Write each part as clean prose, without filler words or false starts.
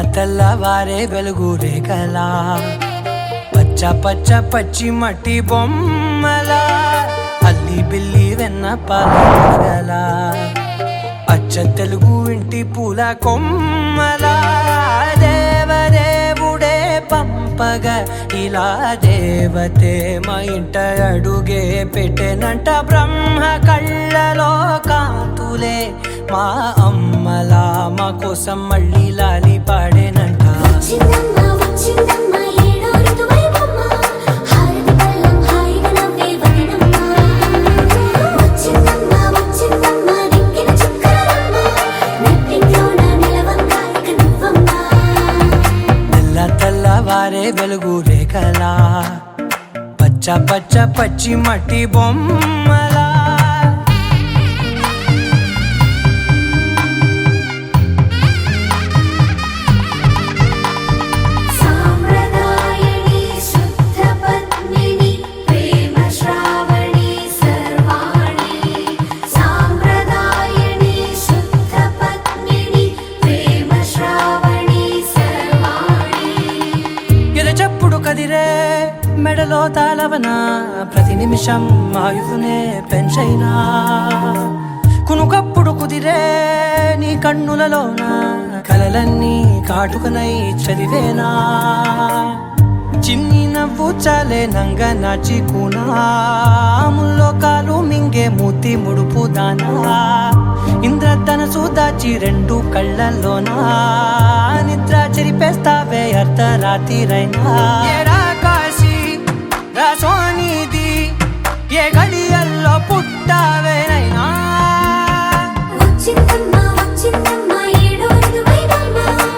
తెల్లవారే వెలుగు రేఖలా పచ్చ పచ్చ పచ్చి మట్టి బొమ్మలా అల్లి బిల్లి వెన్న పాలగల అచ్చ తెలుగు ఇంటి పూల కొమ్మలా దేవదేవుడే పంపగా ఇలా దేవతే మా ఇంట అడుగే పెట్టెనంట బ్రహ్మ కళ్ళలో కాంతులే మా అమ్మలా మా కోసం మళ్ళీ లాలి పాడేనంట తెల్లవారే వెలుగు రేఖలా పచ్చ పచ్చ పచ్చి మట్టి బొమ్మలా కదిరే మెడలో తాళవన ప్రతి నిమిషం ఆయువునే పెంచైనా కునుకప్పుడు కుదిరే నీ కన్నులలోన కలలన్నీ కాటుకనై చదివేనా చిన్ని నవ్వు చాలే నంగ నాచి కూనాముల్లో కాలు మింగే మూతి ముడుపు దానా ఇంద్రధనసు దాచి రెండు కళ్ళల్లోనా నిద్ర చెరిపేస్తావే అర్ధరాత్రిరైనా ఏడా కాశీ రాసోనిది ఏ గడియల్లో పుట్టావేనైనా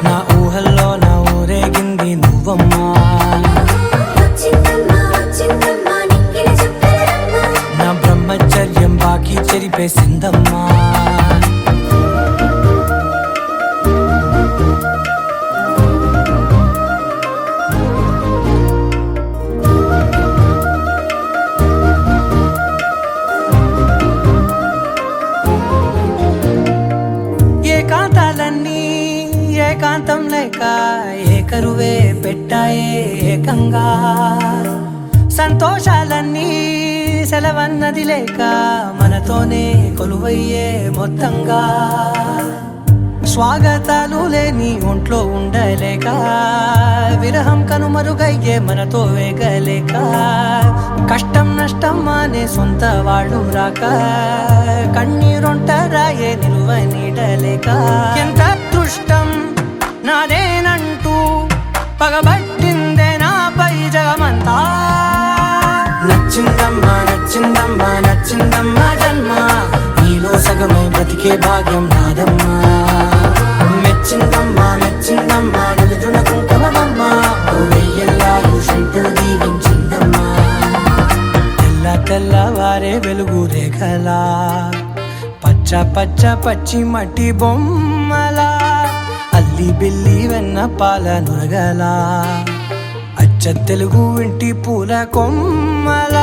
నా ఊహల్లో నా ఊరేగింది నువ్వమ్మా నా బ్రహ్మచర్యం బాకీ చెరిపేసిందమ్మా ఏకాంతాలన్నీ ఏకాంతం లేక ఏకరువే పెట్టాయే ఏకంగా సంతోషాలన్నీ సెలవన్నది లేక మనతోనే కొలువయ్యే మొత్తంగా స్వాగతాలు లేని ఒంట్లో ఉండలేక విరహం కనుమరుగయ్యే మనతో వేగలేక కష్టం నష్టం అనే సొంత వాడు రాక కన్నీరొంటరాయే నిలువ నీడలేక ఎంత అదృష్టం నాదేనంటూ పగబట్టిందే నాపై జగమంతా నచ్చిందమ్మా నచ్చిందమ్మా నచ్చిందమ్మా జన్మ నీలో సగమై బ్రతికే భాగ్యం నాదమ్మా మెచ్చిందమ్మా మెచ్చిందమ్మా నిలుచున కుంకుమమ్మా వెయ్యల్లాలు శంకరు దీవించిందమ్మా తెల్లవారే వెలుగు రేఖలా పచ్చ పచ్చ పచ్చి మట్టి బొమ్మలా అల్లి బిల్లి వెన్న పాల నురగలా అచ్చ తెలుగు ఇంటి పూల కొమ్మలా